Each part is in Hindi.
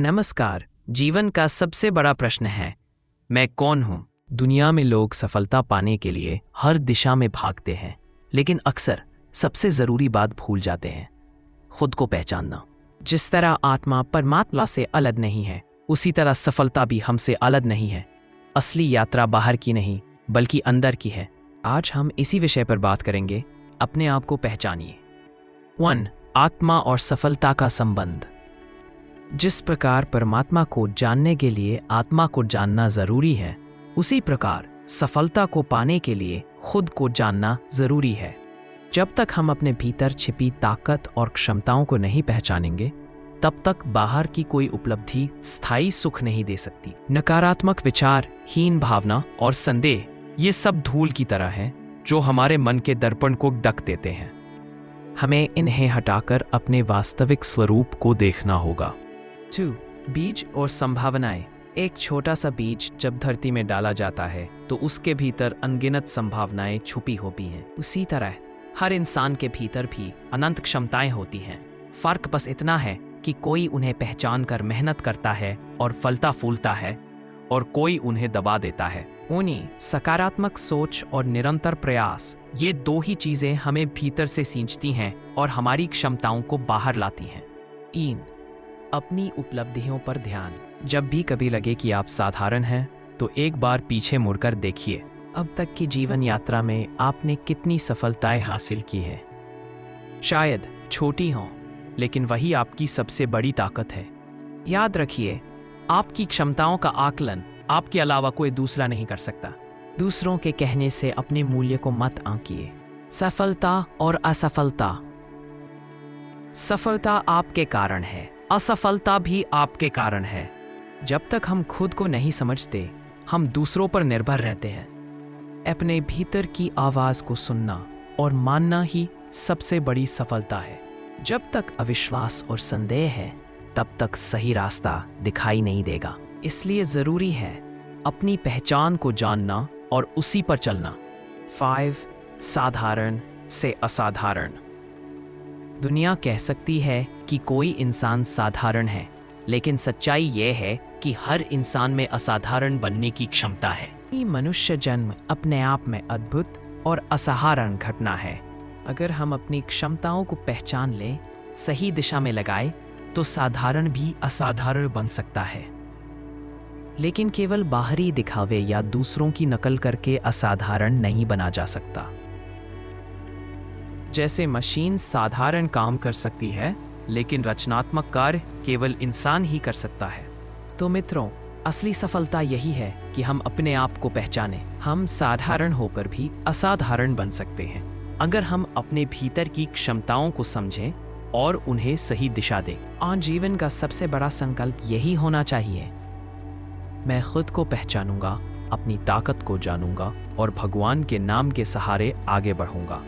नमस्कार। जीवन का सबसे बड़ा प्रश्न है, मैं कौन हूँ? दुनिया में लोग सफलता पाने के लिए हर दिशा में भागते हैं, लेकिन अक्सर सबसे ज़रूरी बात भूल जाते हैं, खुद को पहचानना। जिस तरह आत्मा परमात्मा से अलग नहीं है, उसी तरह सफलता भी हमसे अलग नहीं है। असली यात्रा बाहर की नहीं, बल्कि अंदर की है। आज हम इसी विषय पर बात करेंगे। अपने आप को पहचानिए। 1. आत्मा और सफलता का संबंध। जिस प्रकार परमात्मा को जानने के लिए आत्मा को जानना जरूरी है, उसी प्रकार सफलता को पाने के लिए खुद को जानना जरूरी है। जब तक हम अपने भीतर छिपी ताकत और क्षमताओं को नहीं पहचानेंगे, तब तक बाहर की कोई उपलब्धि स्थायी सुख नहीं दे सकती। नकारात्मक विचार, हीन भावना और संदेह, ये सब धूल की तरह हैं जो हमारे मन के दर्पण को ढक देते हैं। हमें इन्हें हटाकर अपने वास्तविक स्वरूप को देखना होगा। 2. बीज और संभावनाएं। एक छोटा सा बीज जब धरती में डाला जाता है तो उसके भीतर अनगिनत संभावनाएं छुपी होती हैं। उसी तरह हर इंसान के भीतर भी अनंत क्षमताएं होती हैं। फर्क बस इतना है कि कोई उन्हें पहचान कर मेहनत करता है और फलता फूलता है, और कोई उन्हें दबा देता है। सकारात्मक सोच और निरंतर प्रयास, ये दो ही चीजें हमें भीतर से सींचती हैं और हमारी क्षमताओं को बाहर लाती हैं। 3. अपनी उपलब्धियों पर ध्यान। जब भी कभी लगे कि आप साधारण हैं, तो एक बार पीछे मुड़कर देखिए, अब तक की जीवन यात्रा में आपने कितनी सफलताएं हासिल की हैं। शायद छोटी हों, लेकिन वही आपकी सबसे बड़ी ताकत है। याद रखिए, आपकी क्षमताओं का आकलन आपके अलावा कोई दूसरा नहीं कर सकता। दूसरों के कहने से अपने मूल्य को मत आंकिए। सफलता और असफलता। सफलता आपके कारण है, असफलता भी आपके कारण है। जब तक हम खुद को नहीं समझते, हम दूसरों पर निर्भर रहते हैं। अपने भीतर की आवाज को सुनना और मानना ही सबसे बड़ी सफलता है। जब तक अविश्वास और संदेह है, तब तक सही रास्ता दिखाई नहीं देगा। इसलिए जरूरी है अपनी पहचान को जानना और उसी पर चलना। 5. साधारण से असाधारण। दुनिया कह सकती है कि कोई इंसान साधारण है, लेकिन सच्चाई यह है कि हर इंसान में असाधारण बनने की क्षमता है। ये मनुष्य जन्म अपने आप में अद्भुत और असाधारण घटना है। अगर हम अपनी क्षमताओं को पहचान लें, सही दिशा में लगाए, तो साधारण भी असाधारण बन सकता है। लेकिन केवल बाहरी दिखावे या दूसरों की नकल करके असाधारण नहीं बना जा सकता। जैसे मशीन साधारण काम कर सकती है, लेकिन रचनात्मक कार्य केवल इंसान ही कर सकता है। तो मित्रों, असली सफलता यही है कि हम अपने आप को पहचानें। हम साधारण होकर भी असाधारण बन सकते हैं, अगर हम अपने भीतर की क्षमताओं को समझें और उन्हें सही दिशा दें। आज जीवन का सबसे बड़ा संकल्प यही होना चाहिए, मैं खुद को पहचानूंगा, अपनी ताकत को जानूंगा और भगवान के नाम के सहारे आगे बढ़ूंगा।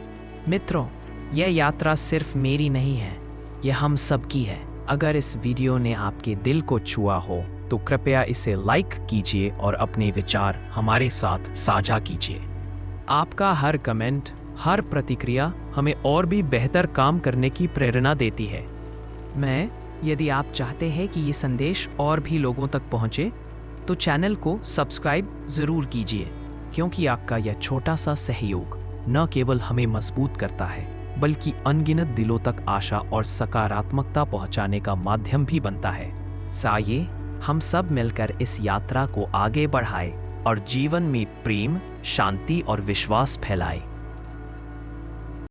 मित्रों, यह यात्रा सिर्फ मेरी नहीं है, यह हम सबकी है। अगर इस वीडियो ने आपके दिल को छुआ हो, तो कृपया इसे लाइक कीजिए और अपने विचार हमारे साथ साझा कीजिए। आपका हर कमेंट, हर प्रतिक्रिया हमें और भी बेहतर काम करने की प्रेरणा देती है। यदि आप चाहते हैं कि ये संदेश और भी लोगों तक पहुंचे, तो चैनल को सब्सक्राइब जरूर कीजिए, क्योंकि आपका यह छोटा सा सहयोग न केवल हमें मजबूत करता है, बल्कि अनगिनत दिलों तक आशा और सकारात्मकता पहुंचाने का माध्यम भी बनता है। आइए हम सब मिलकर इस यात्रा को आगे बढ़ाएं और जीवन में प्रेम, शांति और विश्वास फैलाएं।